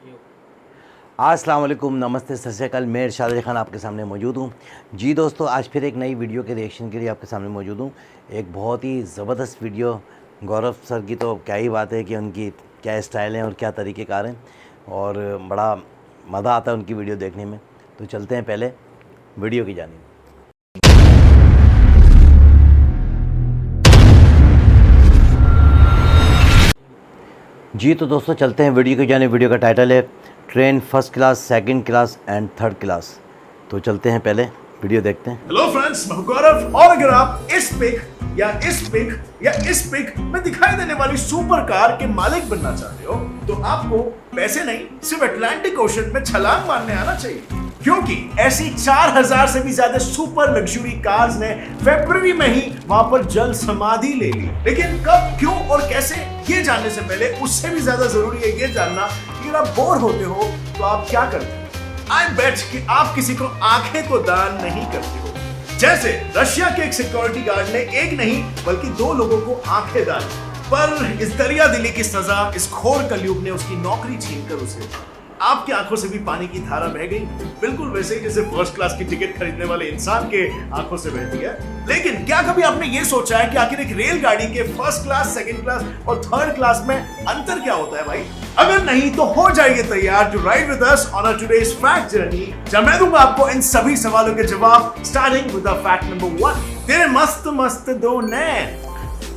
अस्सलाम वालेकुम, नमस्ते, सत श्री अकाल। मैं इरशाद अली खान आपके सामने मौजूद हूँ। जी दोस्तों, आज फिर एक नई वीडियो के रिएक्शन के लिए आपके सामने मौजूद हूँ। एक बहुत ही ज़बरदस्त वीडियो। गौरव सर की तो क्या ही बात है कि उनकी क्या स्टाइल हैं और क्या तरीक़ेकार हैं, और बड़ा मज़ा आता है उनकी वीडियो देखने में। तो चलते हैं पहले वीडियो की जानिब। जी तो दोस्तों, चलते हैं वीडियो की जानिब। वीडियो का टाइटल है train first class, second class and third class. तो चलते हैं पहले वीडियो देखते हैं। हेलो फ्रेंड्स, मैं गौरव। और अगर आप इस पिक या इस पिक में दिखाई देने वाली सुपर कार के मालिक बनना चाहते हो तो आपको पैसे नहीं, सिर्फ अटलांटिक ओशन में छलांग मारने आना चाहिए, क्योंकि ऐसी 4000 से भी ज्यादा सुपर लग्जरी कार्स ने फरवरी में ही वहां पर जल समाधि ले ली। लेकिन कब, क्यों और कैसे, ये जानने से पहले उससे भी ज्यादा जरूरी है ये जानना कि अगर आप बोर होते हो तो आप क्या करते हो। आई बेट कि आप किसी को आंखें तो दान नहीं करते हो। जैसे रशिया के एक सिक्योरिटी गार्ड ने एक नहीं बल्कि 2 लोगों को आंखें दान, पर इस दरिया दिली की सजा इस खोर कलयुग ने उसकी नौकरी छीनकर उसे आपकी आंखों से भी पानी की धारा बह गई, बिल्कुल वैसे ही जैसे फर्स्ट क्लास की टिकट खरीदने वाले इंसान के आंखों से बहती है। लेकिन क्या कभी आपने ये सोचा है कि आखिर एक रेलगाड़ी के फर्स्ट क्लास, सेकंड क्लास और थर्ड क्लास में अंतर क्या होता है भाई? अगर नहीं तो हो जाइए तैयार to ride with us on our today's fact journey, जहां मैं दूंगा आपको इन सभी सवालों के जवाब, starting with the fact number 1, तेरे मस्त मस्त 2 नैन।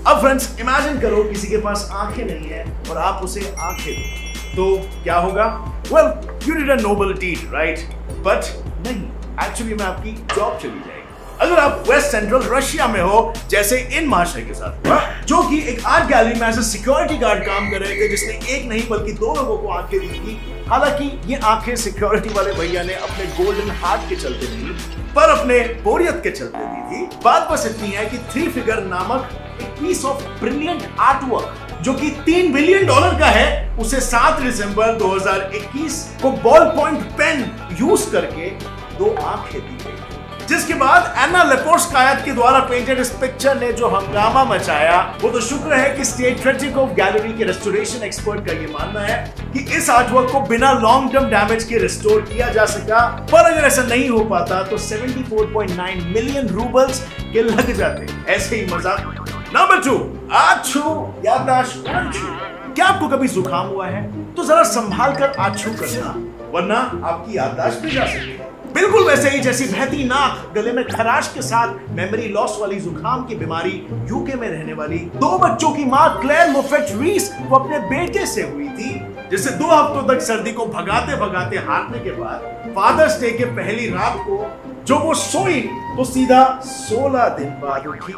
अब फ्रेंड्स, इमेजिन करो किसी के पास आंखें नहीं है और आप उसे आंखें दो, तो क्या होगा? Well, you did a noble deed, right? But नहीं, एक्चुअली में आपकी जॉब चली जाएगी। अगर आप वेस्ट सेंट्रल रशिया में हो, जैसे इन महाशय के साथ हुआ, जो कि एक आर्ट गैलरी में एज सिक्योरिटी गार्ड काम कर रहे थे, जिसने एक नहीं बल्कि 2 लोगों को आंखें दी थी। हालांकि ये आंखें सिक्योरिटी वाले भैया ने अपने गोल्डन हार्ट के चलते नहीं, पर अपने बोरियत के चलते दी थी। बात बस इतनी है कि 3 फिगर नामक एक पीस ऑफ ब्रिलियंट आर्टवर्क जो कि $3 बिलियन का है, उसे 7 दिसंबर 2021 को बॉल पॉइंट पेन यूज करके 2 आंखें दी गई। जिसके बाद एना लेपोर्स्काया के द्वारा पेंटेड इस पिक्चर ने जो हंगामा मचाया, वो तो शुक्र है कि स्टेट ट्रेजिकोव गैलरी के रेस्टोरेशन एक्सपर्ट का ये मानना है कि इस आर्टवर्क को बिना लॉन्ग टर्म डैमेज के रिस्टोर किया जा सका। पर अगर ऐसा नहीं हो पाता तो 74.9 मिलियन रूबल्स के लग जाते। ऐसे ही मजाक। नंबर 2, आछू याददाश्त आछू। क्या आपको कभी जुकाम हुआ है? तो जरा संभाल कर आछू करना, वरना आपकी याददाश्त भी जा सकती है। बिल्कुल वैसे ही जैसी बहती नाक, गले में खराश के साथ मेमोरी लॉस वाली जुकाम की बीमारी यूके में रहने वाली 2 बच्चों की मां क्लेयर मोफेट रीस को अपने बेटे से हुई थी, जिससे 2 हफ्तों तक सर्दी को भगाते भगाते हारने के बाद फादर्स डे के पहली रात को जो वो सोई तो सीधा 16 दिन बाद उठी।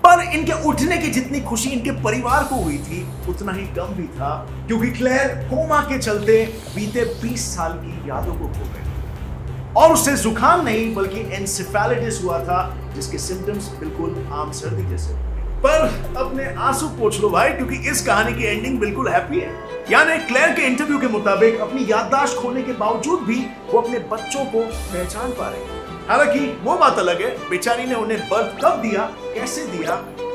पर इनके उठने की जितनी खुशी इनके परिवार को हुई थी, उतना ही गम भी था, क्योंकि क्लेयर कोमा के चलते बीते 20 साल की यादों को खो गई। और उससे जुकाम नहीं बल्कि एन्सेफेलाइटिस हुआ था, जिसके सिम्टम्स बिल्कुल आम सर्दी जैसे। पर अपने आंसू पोंछ लो भाई, क्योंकि इस कहानी की एंडिंग बिल्कुल हैप्पी है। यानी क्लेयर के इंटरव्यू के मुताबिक अपनी याददाश्त खोने के बावजूद भी वो अपने बच्चों को पहचान पा रहे हैं। हालांकि वो बात अलग है, बेचारी ने उन्हें बर्थ कब दिया, कैसे दिया,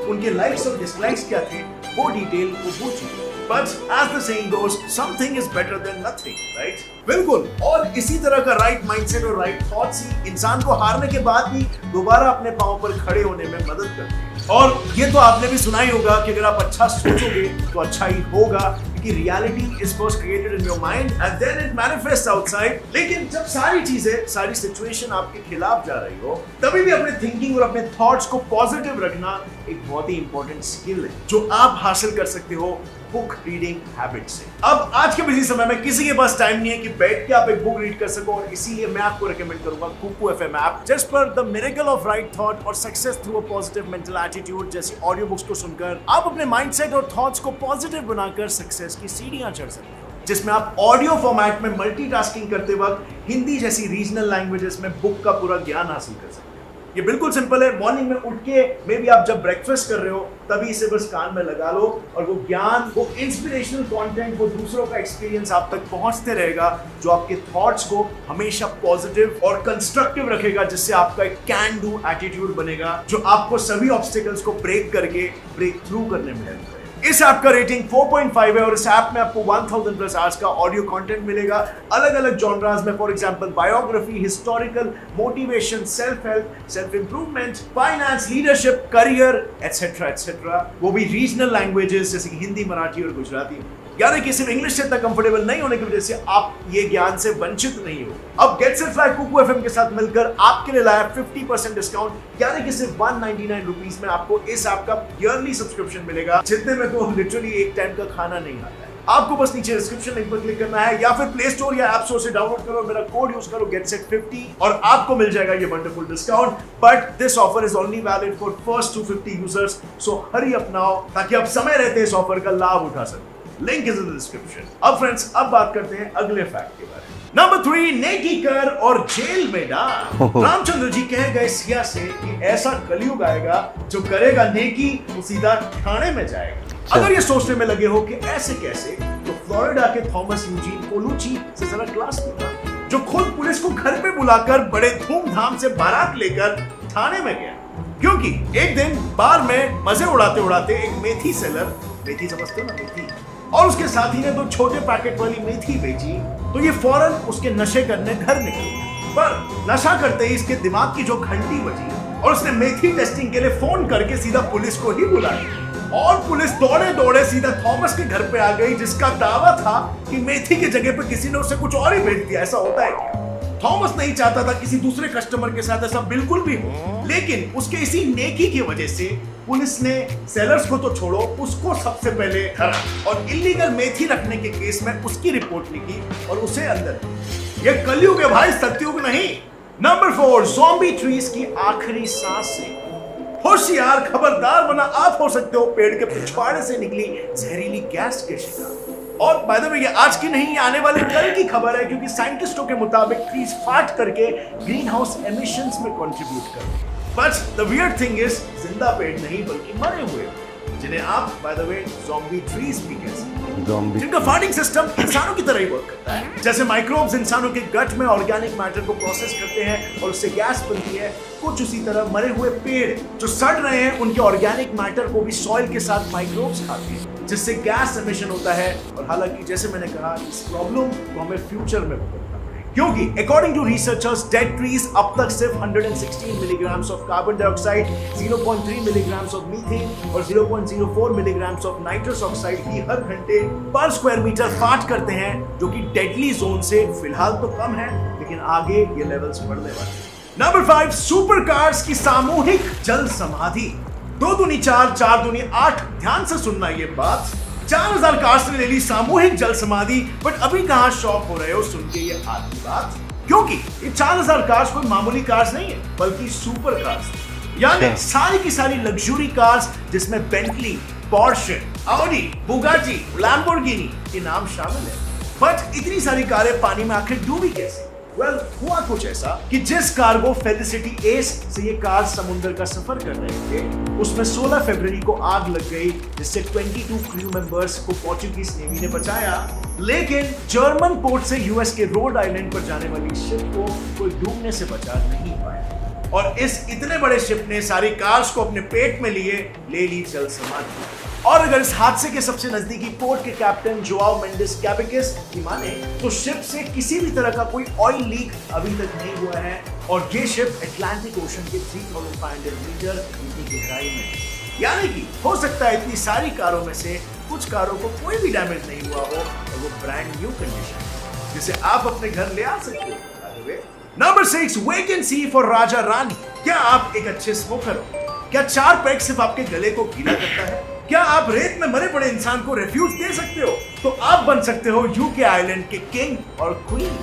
उनके लाइक्स और डिसलाइक्स क्या थे, वो डिटेल वो पूछ चुकी। But as the saying goes, something is better than nothing, right? बिल्कुल। और इसी तरह का राइट माइंडसेट और राइट थॉट्स ही इंसान को हारने के बाद भी दोबारा अपने पांव पर खड़े होने में मदद करते हैं। और ये तो आपने भी सुना ही होगा कि अगर आप अच्छा सोचोगे तो अच्छा ही होगा, कि reality is first created in your mind and then it manifests outside. लेकिन जब सारी चीजें, सारी सिचुएशन आपके खिलाफ जा रही हो, तभी भी अपने थिंकिंग और अपने थॉट्स को पॉजिटिव रखना एक बहुत ही इंपॉर्टेंट स्किल है, जो आप हासिल कर सकते हो बुक रीडिंग हैबिट से। अब आज के बिजी समय में किसी के पास टाइम नहीं है कि बैठ के आप एक बुक रीड कर सको, और इसीलिए मैं आपको रेकमेंड करूंगा कुकू एफएम ऐप, जस्ट पर the miracle of right thought और success through a positive mental attitude जैसी ऑडियो बुक्स को सुनकर आप अपने माइंडसेट और थॉट्स को पॉजिटिव बनाकर सक्सेस की सीढ़ियां चढ़ सकते हो, जिसमें आप ऑडियो फॉर्मेट में मल्टीटास्किंग करते वक्त हिंदी जैसी रीजनल लैंग्वेजेस में बुक का पूरा ज्ञान हासिल कर सकते हो। ये बिल्कुल सिंपल है। मॉर्निंग में उठ के मे बी आप जब ब्रेकफास्ट कर रहे हो तभी इसे बस कान में लगा लो, और वो ज्ञान, वो इंस्पिरेशनल कंटेंट, वो दूसरों का एक्सपीरियंस आप तक पहुंचते रहेगा, जो आपके थॉट्स को हमेशा पॉजिटिव और कंस्ट्रक्टिव रखेगा, जिससे आपका एक कैन डू एटीट्यूड बनेगा, जो आपको सभी ऑब्स्टिकल्स को ब्रेक करके ब्रेक थ्रू करने में हेल्प करेगा। इस ऐप का रेटिंग 4.5 है और इस ऐप में आपको 1000 प्लस आवर्स का ऑडियो कंटेंट मिलेगा अलग अलग जॉनरास में, for example biography, historical, motivation, self help, self improvement, finance, leadership, career etcetera etcetera. वो भी रीजनल लैंग्वेजेस जैसे कि हिंदी, मराठी और गुजराती। यानी कि सिर्फ इंग्लिश से इतना कंफर्टेबल नहीं होने की वजह से आप ये ज्ञान से वंचित नहीं हो। अब get set fly Kuku FM के साथ मिलकर आपके लिए लाया 50% डिस्काउंट, यानी कि सिर्फ 199 रुपीज में आपको इस ऐप का ईयरली सब्सक्रिप्शन मिलेगा, जितने में तो लिटरली एक टाइम का खाना नहीं आता है। आपको बस नीचे डिस्क्रिप्शन लिंक पर क्लिक करना है या फिर प्ले स्टोर या ऐप स्टोर से डाउनलोड करो, मेरा कोड यूज करो GetSet50 और आपको मिल जाएगा ये wonderful discount. But this offer is only valid for first 250 users, so hurry up now ताकि आप समय रहते इस ऑफर का लाभ उठा सकें। Link is in the description. अब फ्रेंड्स, अब बात करते हैं अगले फैक्ट के बारे में। नंबर 3, नेकी कर और जेल में डाल। रामचंद्र जी कह गए सिया से कि ऐसा कलयुग आएगा जो करेगा नेकी वो सीधा थाने में जाएगा। अगर ये सोचने में लगे हो कि ऐसे कैसे, तो फ्लोरिडा के थॉमस यूजीन कोलुची से जरा क्लास लो, जो खुद पुलिस को घर पे बुलाकर बड़े धूमधाम से बारात लेकर थाने में गया, क्योंकि एक दिन बार में मजे उड़ाते उड़ाते एक मेथी सेलर, मेथी समझते हो ना, मेथी, और उसके साथी ने 2 छोटे पैकेट वाली मेथी बेची, तो ये फौरन उसके नशे करने घर निकल गया। पर नशा करते ही इसके दिमाग की जो घंटी बजी और उसने मेथी टेस्टिंग के लिए फोन करके सीधा पुलिस को ही बुलाया और पुलिस दौड़े दौड़े सीधा थॉमस के घर पे आ गई, जिसका दावा था कि मेथी की जगह पे किसी ने उसे कुछ और ही भेज दिया। ऐसा होता है क्या? थॉमस नहीं चाहता था किसी दूसरे कस्टमर के साथ ऐसा बिल्कुल भी हो, लेकिन उसके इसी नेकी की वजह से पुलिस ने सेलर्स को तो छोड़ो, उसको सबसे पहले धरा और इलीगल मेथी रखने के केस में उसकी रिपोर्ट लिखी और उसे अंदर। ये कलयुग है भाई, सतयुग नहीं। नंबर 4, ज़ॉम्बी ट्रीज की आखिरी सांस से। होशियार, खबरदार, वरना आप हो सकते हो पेड़ के पिछवाड़े से निकली जहरीली गैस के शिकार। और बाय द वे, ये आज की नहीं, आने वाले कल की खबर है, क्योंकि साइंटिस्टों के मुताबिक ट्रीज फाट करके ग्रीन हाउस एमिशंस में कंट्रीब्यूट करते हैं। But the weird thing is, जिंदा पेड़ नहीं बल्कि मरे हुए, जिन्हें आप by the way zombie trees भी कह सकते हैं, जिनका फार्मिंग सिस्टम इंसानों की तरह ही वर्क करता है। जैसे माइक्रोब्स इंसानों के गट में ऑर्गेनिक मैटर को प्रोसेस करते हैं और उससे गैस बनती है, कुछ उसी तरह मरे हुए पेड़ जो सड़ रहे हैं उनके ऑर्गेनिक मैटर को भी सॉइल के साथ माइक्रोब्स खाते हैं, जिससे गैस एमिशन होता है। और हालांकि जैसे मैंने कहा, इस प्रॉब्लम को हमें फ्यूचर में भुगतना पड़ेगा, क्योंकि according to researchers, dead trees अब तक सिर्फ 116 milligrams of carbon dioxide, 0.3 milligrams of methane और 0.04 मिलीग्राम्स ऑफ नाइट्रस ऑक्साइड ही हर घंटे पर स्क्वायर मीटर फाट करते हैं, जो कि डेडली जोन से फिलहाल तो कम है, लेकिन आगे ये लेवल्स बढ़ने वाले हैं। नंबर 5, सुपर कार्स की सामूहिक जल समाधि। 2 दूनी 4, 4 दूनी 8। ध्यान से सुनना ये बात, 4000 कार्स ने ले ली सामूहिक जल समाधि। बट अभी कहां शॉक हो रहे हो सुन के ये आधी बात, क्योंकि ये 4000 कार्स कोई मामूली कार्स नहीं है, बल्कि सुपर कार्स, यानी सारी की सारी लग्जरी कार्स, जिसमें Bentley, Porsche, Audi, Bugatti, Lamborghini के नाम शामिल है। बट इतनी सारी कारें पानी में आखिर डूबी कैसे? वेल, हुआ कुछ ऐसा कि जिस कार्गो फेलिसिटी एस से ये कार समुद्र का सफर कर रहे थे, उसमें 16 फरवरी को आग लग गई, जिससे 22 क्रू मेंबर्स को पोर्चुगीज नेवी ने बचाया। लेकिन जर्मन पोर्ट से यूएस के रोड आइलैंड पर जाने वाली शिप को कोई डूबने से बचा नहीं पाया, और इस इतने बड़े शिप ने सारी कार्स को अपने पेट में लिए ले ली जल समाधि। और अगर इस हादसे के सबसे नजदीकी पोर्ट के कैप्टन जोआओ मेंडिस कैबिकेस की माने, तो शिप से किसी भी तरह का कोई ऑयल लीक अभी तक नहीं हुआ है, और ये शिप अटलांटिक ओशन के 3500 मीटर की गहराई में, यानी कि हो सकता है इतनी सारी कारों में से कुछ कारों को कोई भी डैमेज नहीं हुआ हो, और वो ब्रांड न्यू कंडीशन, जिसे आप अपने घर ले आ सकते हो। Number 6, vacancy for Raja Rani. क्या आप एक अच्छे स्मोकर हो? क्या 4 पैक सिर्फ आपके गले को गीला करता है? क्या आप रेत में मरे पड़े इंसान को रेफ्यूज दे सकते हो? तो आप बन सकते हो यूके आइलैंड के किंग और क्वीन।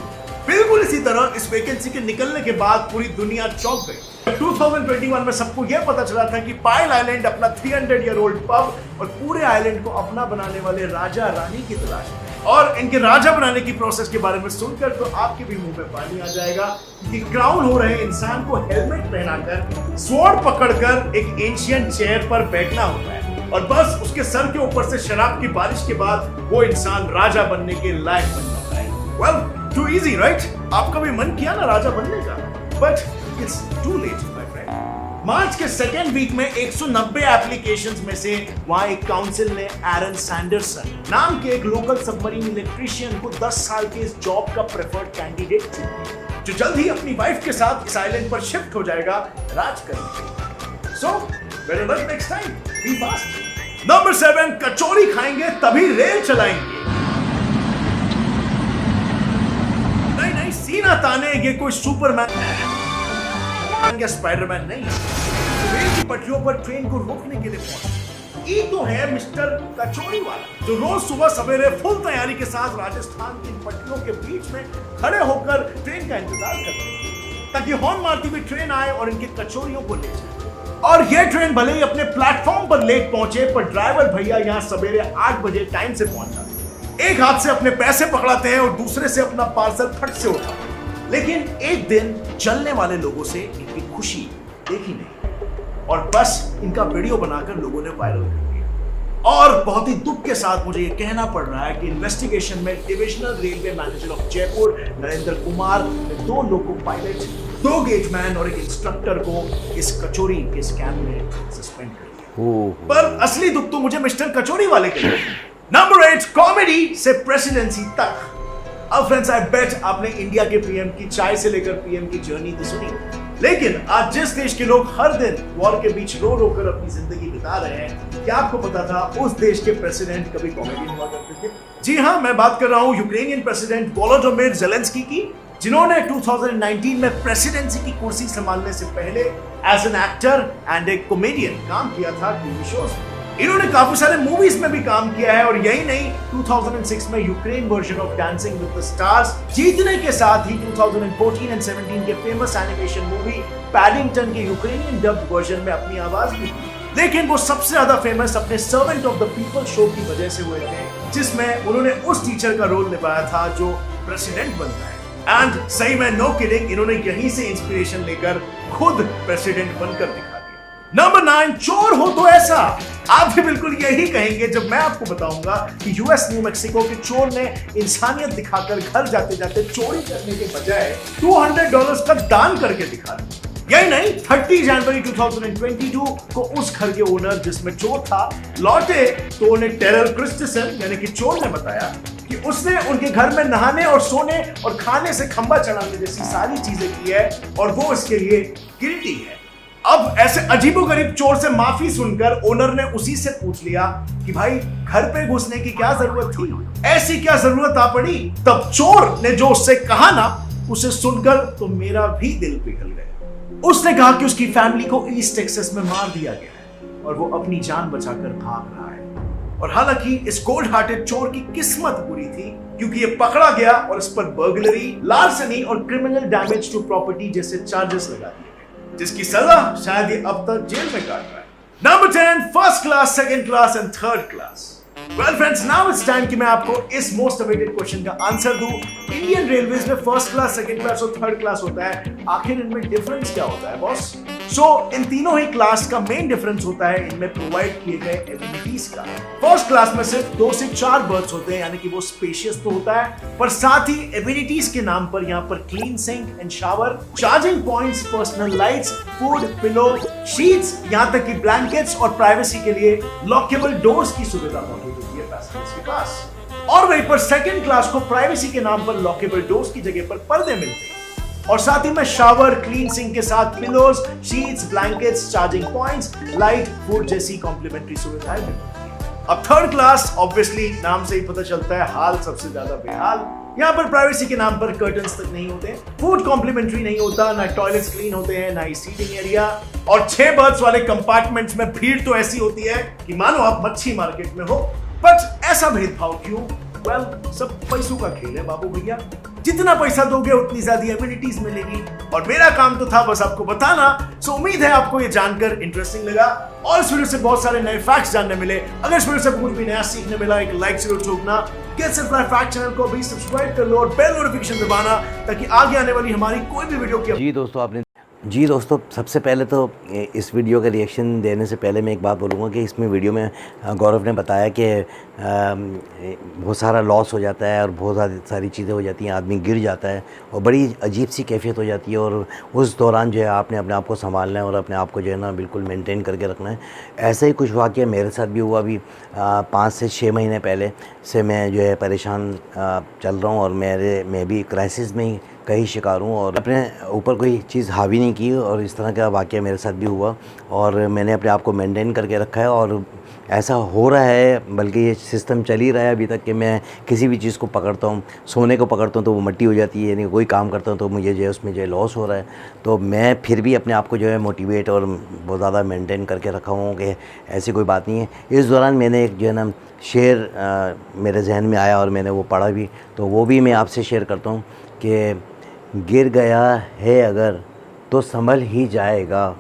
बिल्कुल इसी तरह इस वैकेंसी के निकलने के बाद पूरी दुनिया चौंक गई। 2021 में सबको यह पता चला था कि पाइल आइलैंड अपना 300 ईयर ओल्ड पब और पूरे आइलैंड को अपना बनाने वाले राजा रानी की तलाश में। और इनके राजा बनाने की प्रोसेस के बारे में सुनकर तो आपके भी मुंह में पानी आ जाएगा कि क्राउन हो रहे इंसान को हेलमेट पहनाकर, स्वॉर्ड पकड़कर एक एंशिएंट चेयर पर बैठना होता है, और बस उसके सर के ऊपर से शराब की बारिश के बाद वो इंसान राजा बनने के लायक बन जाता है। Well, too easy right? आपका भी मन किया ना राजा बनने का, but it's too late my friend. March के सेकेंड वीक में 190 एप्लीकेशंस में से वहां एक काउंसिल ने एरन सैंडरसन नाम के एक लोकल सबमरीन इलेक्ट्रिशियन को 10 साल के इस जॉब का प्रेफर्ड कैंडिडेट चुना, जो जल्द ही अपनी वाइफ के साथ इस आइलैंड पर शिफ्ट हो जाएगा राज करने। So better luck next time, be fast. Number 7, kachori खाएंगे तभी रेल चलाएंगे। नहीं, सीना ताने ये कोई सुपरमैन या स्पाइडरमैन नहीं, रेल की पटरियों पर ट्रेन को रोकने के लिए पहुंचा। ये तो है मिस्टर कचौरी वाला, जो रोज सुबह सवेरे फुल तैयारी के साथ राजस्थान की पटरियों के बीच में खड़े होकर ट्रेन का इंतजार करते हैं ताकि हॉर्न मारती हुई ट्रेन आए और इनके कचौरियों को ले जाए। और ये ट्रेन भले ही अपने प्लेटफॉर्म पर लेट पहुंचे, पर ड्राइवर भैया यहाँ सवेरे 8 बजे टाइम से पहुंच जाते। एक हाथ से अपने पैसे पकड़ाते हैं और दूसरे से अपना पार्सल फट से उठाते हैं। लेकिन एक दिन चलने वाले लोगों से इनकी खुशी देखी नहीं और बस इनका वीडियो बनाकर लोगों ने वायरल कर दिया। और बहुत ही दुख के साथ मुझे ये कहना पड़ रहा है कि इन्वेस्टिगेशन में divisional railway manager of Jaipur Narendra Kumar ने 2 लोको पायलट, 2 गेजमैन और एक इंस्ट्रक्टर को इस कचौरी के स्कैम में सस्पेंड कर दिया। पर असली दुख तो मुझे मिस्टर कचौरी वाले के लिए। नंबर 8, कॉमेडी से प्रेसिडेंसी तक। अब फ्रेंड्स, आई बेट आपने इंडिया के पीएम की चाय से लेकर पीएम की जर्नी तो सुनी, लेकिन आज जिस देश के लोग हर दिन वॉर के बीच रो रो कर अपनी जिंदगी बिता रहे हैं, क्या आपको पता था उस देश के प्रेसिडेंट कभी कॉमेडियन हुआ करते थे? जी हाँ, मैं बात कर रहा हूँ यूक्रेनियन प्रेसिडेंट वोलोडिमिर ज़ेलेंस्की की, जिन्होंने 2019 में प्रेसिडेंसी की कुर्सी संभालने से पहले as an actor and a comedian काम किया था टीवी शोज में। इन्होंने काफी सारे मूवीज में भी काम किया है और यही नहीं, 2006 में Ukraine version of dancing with the stars जीतने के साथ ही 2014 एंड 17 के फेमस एनिमेशन मूवी पैडिंगटन के यूक्रेनियन डब्ड वर्जन में अपनी आवाज भी दी। लेकिन वो सबसे ज्यादा फेमस अपने servant of the people show की वजह से हुए थे, जिसमें उन्होंने उस टीचर का रोल निभाया था जो प्रेसिडेंट बनता है। एंड सही में नो किडिंग, इन्होंने यहीं से इंस्पिरेशन लेकर खुद प्रेसिडेंट बनकर दिखा। नंबर 9, चोर हो तो ऐसा। आप भी बिल्कुल यही कहेंगे जब मैं आपको बताऊंगा कि यूएस न्यू मैक्सिको के चोर ने इंसानियत दिखाकर घर जाते जाते चोरी करने के बजाय $200 का दान करके दिखा दिया। यही नहीं, 30 जनवरी 2022 को उस घर के ओनर जिसमें चोर था लौटे तो उन्हें टेरर क्रिस्टसन यानी कि चोर ने बताया कि उसने उनके घर में नहाने और सोने और खाने से खंबा चढ़ाने जैसी सारी चीजें की है और वो इसके लिए गिल्टी है। अब ऐसे अजीबोगरीब चोर से माफी सुनकर ओनर ने उसी से पूछ लिया कि भाई घर पे घुसने की क्या जरूरत थी, ऐसी क्या जरूरत आ पड़ी। तब चोर ने जो उससे कहा ना, उसे सुनकर तो मेरा भी दिल पिघल गया। उसने कहा कि उसकी फैमिली को ईस्ट टेक्सास में मार दिया गया है और वो अपनी जान बचाकर भाग रहा है। और हालांकि इस कोल्ड हार्टेड चोर की किस्मत बुरी थी, क्योंकि ये पकड़ा गया और इस पर बर्गलरी, लार्सनी और क्रिमिनल डैमेज टू प्रॉपर्टी जैसे चार्जेस लगा दिए, जिसकी सजा शायद ये अब तक जेल में काट रहा है। Number 10, first class, second class and third class. Well friends, now it's time कि मैं आपको इस मोस्ट अवेटेड क्वेश्चन का आंसर दूं। इंडियन रेलवेज में फर्स्ट क्लास, सेकंड क्लास और थर्ड क्लास होता है, आखिर इनमें डिफरेंस क्या होता है बॉस? इन तीनों ही क्लास का मेन डिफरेंस होता है इनमें प्रोवाइड किए गए एमिनिटीज का। फर्स्ट क्लास में सिर्फ 2 से 4 बर्थ्स होते हैं, यानी कि वो स्पेशियस तो होता है, पर साथ ही एमिनिटीज के नाम पर यहाँ पर clean sink and shower, charging points, personal lights, food, pillow, sheets, यहाँ तक कि ब्लैंकेट्स और प्राइवेसी के लिए लॉकेबल डोर्स की सुविधा मौजूद होती है पैसेंजर्स के पास। और वहीं पर सेकंड क्लास को प्राइवेसी के नाम पर लॉकेबल डोर्स की जगह पर पर्दे मिलते हैं और साथ ही में शावर, क्लीन सिंक के साथ pillows, sheets, blankets, charging points, light, food जैसी कॉम्प्लीमेंट्री सुविधाएं मिलती हैं। अब थर्ड क्लास ऑब्वियसली नाम से ही पता चलता है, हाल सबसे ज्यादा बेहाल। यहाँ पर प्राइवेसी के नाम पर कर्टन्स तक नहीं होते, फूड कॉम्प्लीमेंट्री नहीं होता, ना टॉयलेट्स क्लीन होते हैं, ना ही सीटिंग एरिया, और 6 बर्थ्स वाले कंपार्टमेंट्स में भीड़ तो ऐसी होती है कि मानो आप मच्छी मार्केट में हो। बट ऐसा भेदभाव क्यों? वेल, सब पैसों का खेल है बाबू भैया। जितना पैसा दोगे उतनी ज्यादा एमिनिटीज मिलेगी, और मेरा काम तो था बस आपको बताना। सो उम्मीद है आपको ये जानकर इंटरेस्टिंग लगा और इस वीडियो से बहुत सारे नए फैक्ट्स जानने मिले। अगर इस वीडियो से कुछ भी नया सीखने मिला, एक लाइक जरूर ठोकना। Get set fly fact channel को भी सब्सक्राइब कर लो और बेल नोटिफिकेशन दबाना, ताकि आगे आने वाली हमारी कोई भी वीडियो की। जी दोस्तों, आपने जी दोस्तों, सबसे पहले तो इस वीडियो का रिएक्शन देने से पहले मैं एक बात बोलूँगा कि इसमें वीडियो में गौरव ने बताया कि बहुत सारा लॉस हो जाता है और बहुत सारी चीज़ें हो जाती हैं, आदमी गिर जाता है और बड़ी अजीब सी कैफियत हो जाती है और उस दौरान जो है आपने अपने आप को संभालना है और अपने आप को जो है ना बिल्कुल मेंटेन करके रखना है। ऐसा ही कुछ वाक़या मेरे साथ भी हुआ। अभी 5 से 6 महीने पहले से मैं जो है परेशान चल रहा हूँ और मैं भी क्राइसिस में ही कहीं शिकार हूँ और अपने ऊपर कोई चीज़ हावी नहीं की और इस तरह का वाक़या मेरे साथ भी हुआ और मैंने अपने आप को मेंटेन करके रखा है और ऐसा हो रहा है, बल्कि ये सिस्टम चल ही रहा है अभी तक कि मैं किसी भी चीज़ को पकड़ता हूँ, सोने को पकड़ता हूँ तो वो मट्टी हो जाती है, यानी कोई काम करता हूँ तो मुझे जो है उसमें जो है लॉस हो रहा है। तो मैं फिर भी अपने आप को जो है मोटिवेट और बहुत ज़्यादा मेंटेन करके रखा हूँ कि ऐसी कोई बात नहीं है। इस दौरान मैंने एक जो है ना शेर मेरे जहन में आया और मैंने वो पढ़ा भी, तो वो भी मैं आपसे शेयर करता हूँ कि गिर गया है अगर तो संभल ही जाएगा,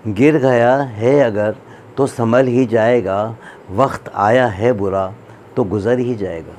गिर गया है अगर तो संभल ही जाएगा, वक्त आया है बुरा तो गुज़र ही जाएगा।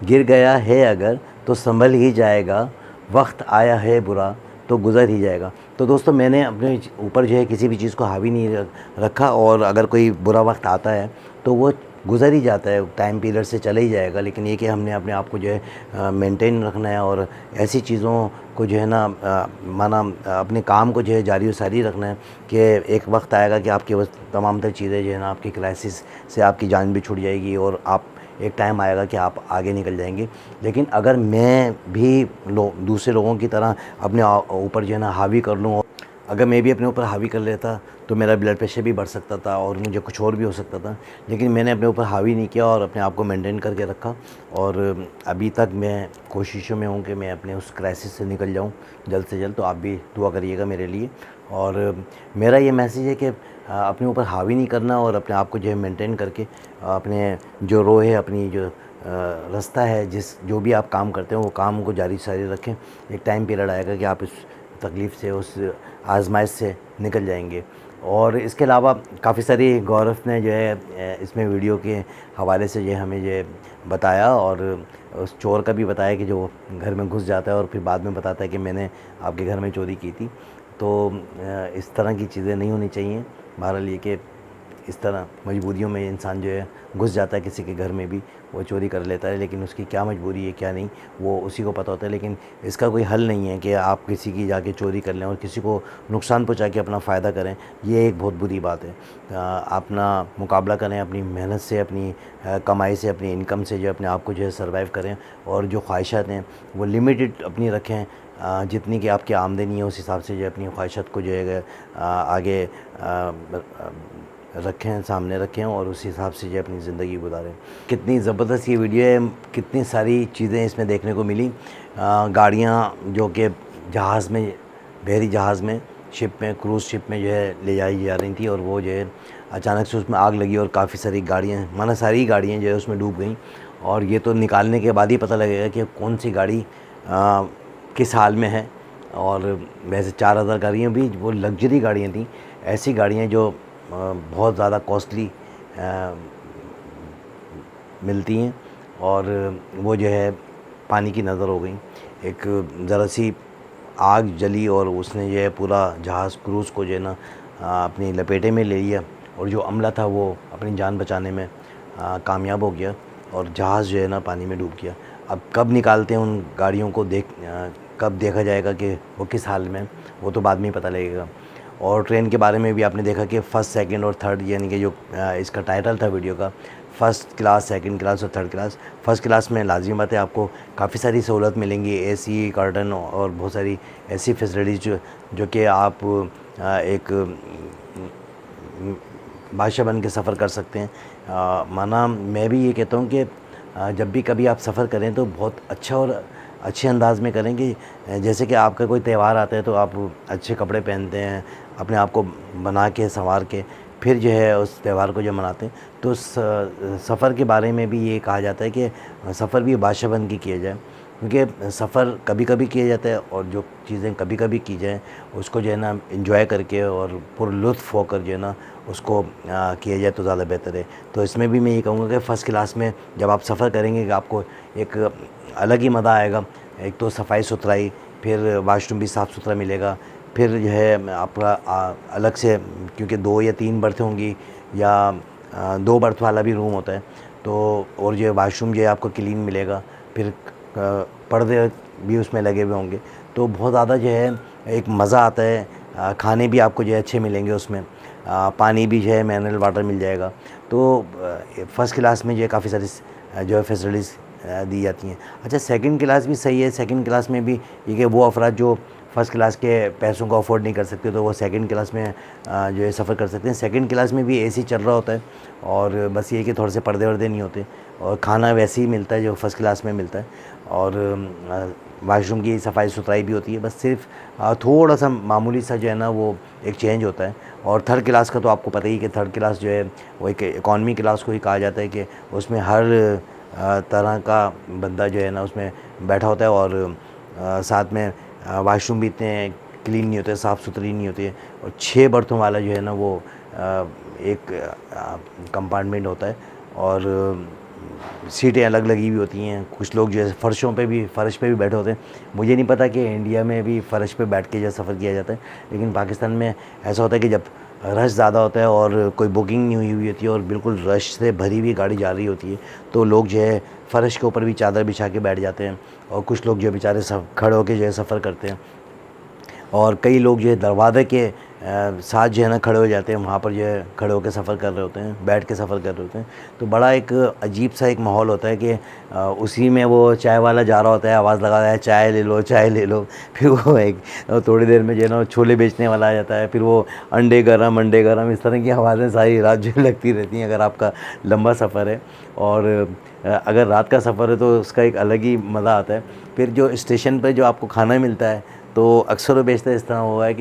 गिर गया है अगर तो संभल ही जाएगा, वक्त आया है बुरा तो गुज़र ही जाएगा। तो दोस्तों, मैंने अपने ऊपर जो है किसी भी चीज़ को हावी नहीं रखा और अगर कोई बुरा वक्त आता है तो वो गुज़र ही जाता है, टाइम पीरियड से चला ही जाएगा। लेकिन ये कि हमने अपने आप को जो है मेंटेन रखना है और ऐसी चीज़ों को जो है ना माना अपने काम को जो है जारी व सारी रखना है कि एक वक्त आएगा कि आपकी बस तमाम तर चीज़ें जो है ना आपकी क्राइसिस से आपकी जान भी छूट जाएगी और आप एक टाइम आएगा कि आप आगे निकल जाएंगे। लेकिन अगर मैं भी दूसरे लोगों की तरह अपने ऊपर जो है ना हावी कर लूँ, अगर मैं भी अपने ऊपर हावी कर लेता तो मेरा ब्लड प्रेशर भी बढ़ सकता था और मुझे कुछ और भी हो सकता था। लेकिन मैंने अपने ऊपर हावी नहीं किया और अपने आप को मेंटेन करके रखा और अभी तक मैं कोशिशों में हूँ कि मैं अपने उस क्राइसिस से निकल जाऊँ जल्द से जल्द। तो आप भी दुआ करिएगा मेरे लिए। और मेरा ये मैसेज है कि अपने ऊपर हावी नहीं करना और अपने आप को जो है मेंटेन करके अपने जो रो है, अपनी जो रास्ता है, जो भी आप काम करते हो वो काम को जारी सारी रखें। एक टाइम पीरियड आएगा कि आप इस तकलीफ़ से, उस आज़माइश से निकल जाएंगे। और इसके अलावा काफ़ी सारी गौरव ने जो है इसमें वीडियो के हवाले से जो है हमें जो है बताया और उस चोर का भी बताया कि जो घर में घुस जाता है और फिर बाद में बताता है कि मैंने आपके घर में चोरी की थी। तो इस तरह की चीज़ें नहीं होनी चाहिए। बहरहाल ये कि इस तरह मजबूरियों में इंसान जो है घुस जाता है किसी के घर में भी, वो चोरी कर लेता है, लेकिन उसकी क्या मजबूरी है क्या नहीं वो उसी को पता होता है। लेकिन इसका कोई हल नहीं है कि आप किसी की जाके चोरी कर लें और किसी को नुकसान पहुंचा के अपना फ़ायदा करें। ये एक बहुत बुरी बात है। अपना मुकाबला करें अपनी मेहनत से, अपनी कमाई से, अपनी इनकम से, जो अपने आप को जो है सर्वाइव करें और जो ख्वाहिशात हैं वो लिमिटेड अपनी रखें। जितनी कि आपकी आमदनी है उस हिसाब से जो अपनी ख्वाहिशात को जो है आगे रखें, सामने रखें और उस हिसाब से जो अपनी ज़िंदगी गुजारें। कितनी ज़बरदस्त ये वीडियो है, कितनी सारी चीज़ें इसमें देखने को मिली। गाड़ियाँ जो कि जहाज़ में, बहरी जहाज़ में, शिप में, क्रूज़ शिप में जो है ले जाई जा रही थी और वो जो है अचानक से उसमें आग लगी और काफ़ी सारी गाड़ियाँ, माना सारी गाड़ियाँ जो है उसमें डूब गई। और ये तो निकालने के बाद ही पता लगेगा कि कौन सी गाड़ी किस हाल में है। और वैसे 4000 गाड़ियाँ भी वो लग्जरी गाड़ियाँ थी, ऐसी गाड़ियाँ जो बहुत ज़्यादा कॉस्टली मिलती हैं और वो जो है पानी की नज़र हो गई। एक ज़रा सी आग जली और उसने जो है पूरा जहाज़ क्रूज़ को जो है ना अपनी लपेटे में ले लिया और जो अमला था वो अपनी जान बचाने में कामयाब हो गया और जहाज़ जो है ना पानी में डूब गया। अब कब निकालते हैं उन गाड़ियों को, कब देखा जाएगा कि वो किस हाल में, वो तो बाद में ही पता लगेगा। और ट्रेन के बारे में भी आपने देखा कि फ़र्स्ट, सेकंड और थर्ड, यानी कि जो इसका टाइटल था वीडियो का, फ़र्स्ट क्लास, सेकंड क्लास और थर्ड क्लास। फ़र्स्ट क्लास में लाज़मी बात है आपको काफ़ी सारी सहूलत मिलेंगी, एसी, कर्टन और बहुत सारी ऐसी फैसिलिटीज़ जो कि आप एक बादशाह बन के सफ़र कर सकते हैं। माना मैं भी ये कहता हूँ कि जब भी कभी आप सफ़र करें तो बहुत अच्छा और अच्छे अंदाज़ में करें कि जैसे कि आपका कोई त्यौहार आता है तो आप अच्छे कपड़े पहनते हैं, अपने आप को बना के संवार के फिर जो है उस त्यौहार को जो मनाते हैं। तो सफ़र के बारे में भी ये कहा जाता है कि सफ़र भी बादशाह बन के किया जाए, क्योंकि सफ़र कभी कभी किया जाता है और जो चीज़ें कभी कभी की जाए उसको जो है ना एंजॉय करके और पूरा लुत्फ़ होकर जो है ना उसको किया जाए तो ज़्यादा बेहतर है। तो इसमें भी मैं ये कहूँगा कि फ़र्स्ट क्लास में जब आप सफ़र करेंगे कि आपको एक अलग ही मज़ा आएगा। एक तो सफाई सुथराई, फिर वाशरूम भी साफ़ सुथरा मिलेगा, फिर जो है आपका अलग से, क्योंकि 2 या 3 बर्थ होंगी या 2 बर्थ वाला भी रूम होता है, तो और जो है वाशरूम जो है आपको क्लीन मिलेगा। फिर पर्दे भी उसमें लगे हुए होंगे, तो बहुत ज़्यादा जो है एक मज़ा आता है। खाने भी आपको जो है अच्छे मिलेंगे उसमें, पानी भी जो है मिनरल वाटर मिल जाएगा। तो फ़र्स्ट क्लास में जो है काफ़ी सारी जो है फैसिलिटीज़ दी जाती हैं। अच्छा, सेकंड क्लास भी सही है। सेकंड क्लास में भी ये कि वो अफराद जो फ़र्स्ट क्लास के पैसों को अफोर्ड नहीं कर सकते, तो वो सेकंड क्लास में जो है सफ़र कर सकते हैं। सेकंड क्लास में भी एसी चल रहा होता है, और बस ये कि थोड़े से पर्दे वर्दे नहीं होते, और खाना वैसे ही मिलता है जो फ़र्स्ट क्लास में मिलता है, और वाशरूम की सफाई सुथराई भी होती है। बस सिर्फ थोड़ा सा मामूली सा जो है ना वो एक चेंज होता है। और थर्ड क्लास का तो आपको पता ही कि थर्ड क्लास जो है वो एक इकॉनमी क्लास को ही कहा जाता है, कि उसमें हर तरह का बंदा जो है ना उसमें बैठा होता है, और साथ में वाशरूम भी इतने क्लीन नहीं होते, साफ़ सुथरी नहीं होती है। और 6 बर्थों वाला जो है ना वो एक कंपार्टमेंट होता है, और सीटें अलग लगी हुई होती हैं। कुछ लोग जो है फ़र्श पे भी बैठे होते हैं। मुझे नहीं पता कि इंडिया में भी फ़र्श पे बैठ के जो सफ़र किया जाता है, लेकिन पाकिस्तान में ऐसा होता है कि जब रश ज़्यादा होता है और कोई बुकिंग नहीं हुई होती है और बिल्कुल रश से भरी हुई गाड़ी जा रही होती है, तो लोग जो है फ़र्श के ऊपर भी चादर बिछा के बैठ जाते हैं, और कुछ लोग जो है बेचारे खड़े होकर जो है सफ़र करते हैं। और कई लोग जो है दरवाज़े के साथ जो है ना खड़े हो जाते हैं, वहाँ पर जो है खड़े होकर सफ़र कर रहे होते हैं, बैठ के सफ़र कर रहे होते हैं। तो बड़ा एक अजीब सा एक माहौल होता है कि उसी में वो चाय वाला जा रहा होता है, आवाज़ लगा रहा है, चाय ले लो, चाय ले लो। फिर वो एक थोड़ी देर में जो है ना छोले बेचने वाला आ जाता है, फिर वो अंडे गरम, इस तरह की आवाज़ें सारी रात जो है लगती रहती हैं, अगर आपका लंबा सफ़र है। और अगर रात का सफ़र है तो उसका एक अलग ही मज़ा आता है। फिर जो स्टेशन पर जो आपको खाना मिलता है, तो अक्सर व बेशतर इस तरह हुआ है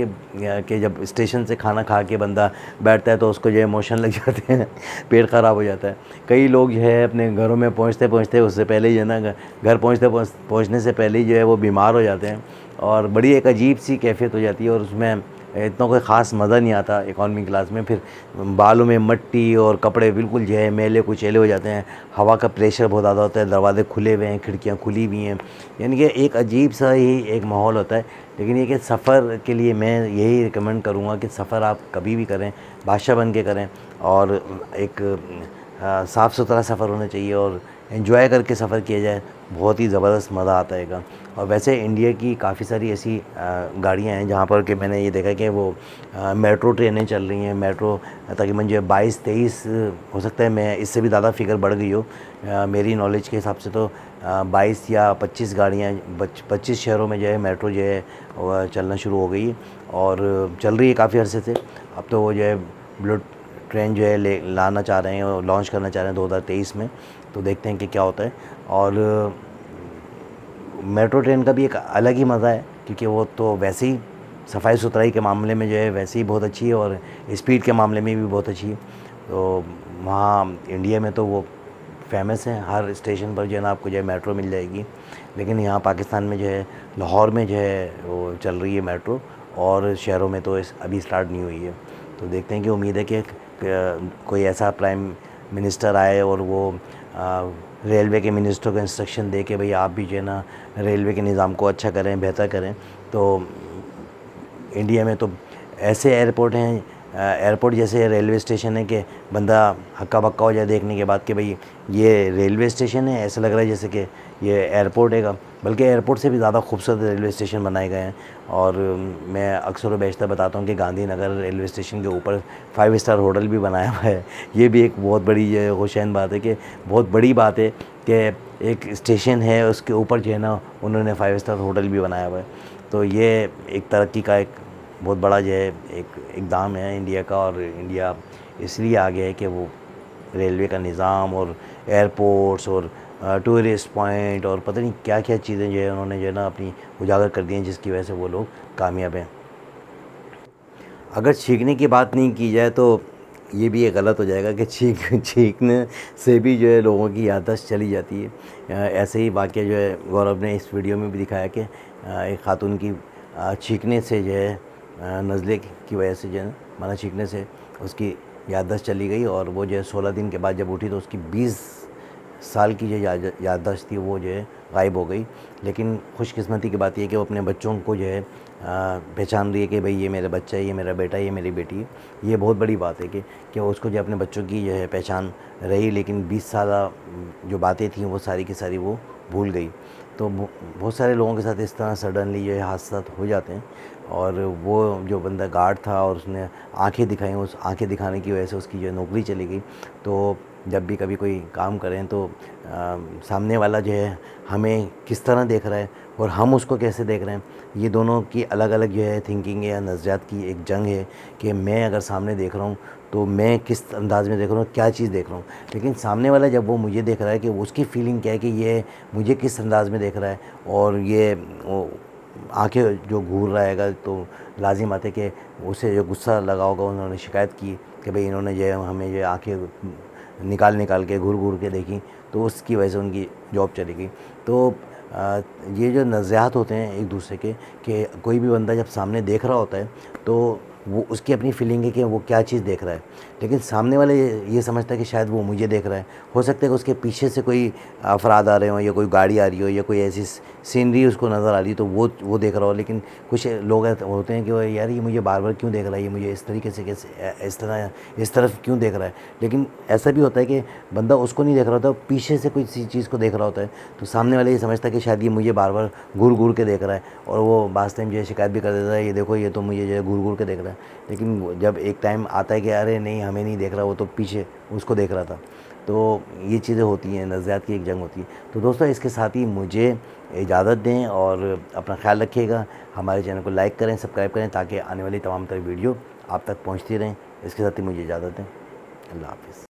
कि जब स्टेशन से खाना खा के बंदा बैठता है तो उसको जो है मोशन लग जाते हैं, पेट ख़राब हो जाता है। कई लोग जो है अपने घरों में पहुंचते उससे पहले ही जो है ना घर पहुंचने से पहले ही जो है वो बीमार हो जाते हैं, और बड़ी एक अजीब सी कैफियत हो जाती है, और उसमें इतना कोई ख़ास मज़ा नहीं आता इकॉनमी क्लास में। फिर बालों में मट्टी और कपड़े बिल्कुल जो है मैले कुचैले हो जाते हैं। हवा का प्रेशर बहुत ज़्यादा होता है, दरवाज़े खुले हुए हैं, खिड़कियाँ खुली हुई हैं, यानी कि एक अजीब सा ही एक माहौल होता है। लेकिन ये कि सफ़र के लिए मैं यही रिकमेंड करूँगा कि सफ़र आप कभी भी करें, बादशाह बन के करें, और एक साफ़ सुथरा सफ़र होना चाहिए, और एंजॉय करके सफ़र किया जाए, बहुत ही ज़बरदस्त मज़ा आता है। और वैसे इंडिया की काफ़ी सारी ऐसी गाड़ियाँ हैं जहाँ पर कि मैंने ये देखा कि वो मेट्रो ट्रेनें चल रही हैं। मेट्रो तकरीबन जो है 22-23, हो सकता है मैं इससे भी ज़्यादा फिगर बढ़ गई हो, मेरी नॉलेज के हिसाब से तो 22 या 25 गाड़ियाँ 25 शहरों में जो है मेट्रो जो है वह चलना शुरू हो गई, और चल रही है काफ़ी अरसे से। अब तो वो जो है बुलेट ट्रेन जो है लाना चाह रहे हैं और लॉन्च करना चाह रहे हैं 2023 में, तो देखते हैं कि क्या होता है। और मेट्रो ट्रेन का भी एक अलग ही मज़ा है, क्योंकि वो तो वैसे ही सफाई सुथराई के मामले में जो है वैसे ही बहुत अच्छी है, और स्पीड के मामले में भी बहुत अच्छी है। तो वहाँ इंडिया में तो वो फेमस है, हर स्टेशन पर जो है ना आपको जो है मेट्रो मिल जाएगी। लेकिन यहाँ पाकिस्तान में जो है लाहौर में जो है वो चल रही है मेट्रो, और शहरों में तो अभी स्टार्ट नहीं हुई है। तो देखते हैं कि उम्मीद है कि कोई ऐसा प्राइम मिनिस्टर आए और वो रेलवे के मिनिस्टर को इंस्ट्रक्शन दे के भाई आप भी जो है ना रेलवे के निज़ाम को अच्छा करें, बेहतर करें। तो इंडिया में तो ऐसे एयरपोर्ट हैं, एयरपोर्ट जैसे रेलवे स्टेशन है कि बंदा हक्का बक्का हो जाए देखने के बाद कि भाई ये रेलवे स्टेशन है, ऐसा लग रहा है जैसे कि ये एयरपोर्ट है। बल्कि एयरपोर्ट से भी ज़्यादा खूबसूरत रेलवे स्टेशन बनाए गए हैं। और मैं अक्सर व बेशतर बताता हूँ कि गांधीनगर रेलवे स्टेशन के ऊपर 5 स्टार होटल भी बनाया हुआ है। ये भी एक बहुत बड़ी खुशैन बात है, कि बहुत बड़ी बात है कि एक स्टेशन है उसके ऊपर जो है ना उन्होंने 5 स्टार होटल भी बनाया हुआ है। तो ये एक तरक्की का एक बहुत बड़ा जो है एक इक़दाम है इंडिया का, और इंडिया इसलिए आगे है कि वो रेलवे का निज़ाम और एयरपोर्ट्स और टूरिस्ट पॉइंट और पता नहीं क्या क्या चीज़ें जो है उन्होंने जो है ना अपनी उजागर कर दी हैं, जिसकी वजह से वो लोग कामयाब हैं। अगर छींकने की बात नहीं की जाए तो ये भी एक गलत हो जाएगा कि छींकने से भी जो है लोगों की याददाश्त चली जाती है। ऐसे ही वाक़या जो है गौरव ने इस वीडियो में भी दिखाया कि एक ख़ातून की छींकने से जो है नज़ले की वजह से जो है माना छींकने से उसकी याददाश्त चली गई, और वो जो है 16 दिन के बाद जब उठी तो उसकी 20 साल की जो याददाश्त थी वो जो है गायब हो गई। लेकिन खुशकिस्मती की बात ये है कि वो अपने बच्चों को जो है पहचान रही है कि भाई ये मेरा बच्चा है, ये मेरा बेटा है, ये मेरी बेटी है। ये बहुत बड़ी बात है कि उसको जो अपने बच्चों की जो है पहचान रही, लेकिन 20 साल जो बातें थी वो सारी की सारी वो भूल गई। तो बहुत सारे लोगों के साथ इस तरह सडनली जो है हादसा हो जाते हैं। और वो जो बंदा गार्ड था और उसने आंखें दिखाई, उस आंखें दिखाने की वजह से उसकी जो है नौकरी चली गई। तो जब भी कभी कोई काम करें तो सामने वाला जो है हमें किस तरह देख रहा है और हम उसको कैसे देख रहे हैं, ये दोनों की अलग अलग जो है थिंकिंग या नज़रियात की एक जंग है कि मैं अगर सामने देख रहा हूँ तो मैं किस अंदाज़ में देख रहा हूँ, क्या चीज़ देख रहा हूँ। लेकिन सामने वाला जब वो मुझे देख रहा है कि उसकी फीलिंग क्या है कि ये मुझे किस अंदाज़ में देख रहा है, और ये आंखें जो घूर रहा है तो लाजिम बात है कि उसे जो गुस्सा लगा होगा, उन्होंने शिकायत की कि भाई इन्होंने जो है हमें जो आंखें निकाल के घूर के देखी, तो उसकी वजह से उनकी जॉब चली गई। तो ये जो नज़रियात होते हैं एक दूसरे के, कि कोई भी बंदा जब सामने देख रहा होता है तो वो उसकी अपनी फीलिंग है कि वो क्या चीज़ देख रहा है। लेकिन सामने वाले ये समझता है कि शायद वो मुझे देख रहा है। हो सकता है कि उसके पीछे से कोई अफराद आ रहे हों, या कोई गाड़ी आ रही हो, या कोई ऐसी सीनरी उसको नज़र आ रही, तो वो देख रहा हो। लेकिन कुछ लोग होते हैं कि वो यार ये मुझे बार बार क्यों देख रहा है, ये मुझे इस तरीके से कैसे इस तरफ क्यों देख रहा है। लेकिन ऐसा भी होता है कि बंदा उसको नहीं देख रहा होता, पीछे से कोई चीज़ को देख रहा होता है। तो सामने वाले ये समझता है कि शायद ये मुझे बार बार घूर के देख रहा है, और वो बास टाइम जो है शिकायत भी कर देता है, ये देखो ये तो मुझे जो है घूर के देख रहा है। लेकिन जब एक टाइम आता है कि अरे नहीं हमें नहीं देख रहा, वो तो पीछे उसको देख रहा था। तो ये चीज़ें होती हैं, नज़रियात की एक जंग होती है। तो दोस्तों इसके साथ ही मुझे इजाज़त दें और अपना ख्याल रखिएगा। हमारे चैनल को लाइक करें, सब्सक्राइब करें, ताकि आने वाली तमाम तरह वीडियो आप तक पहुँचती रहें। इसके साथ ही मुझे इजाज़त दें। अल्लाह हाफ़िज़।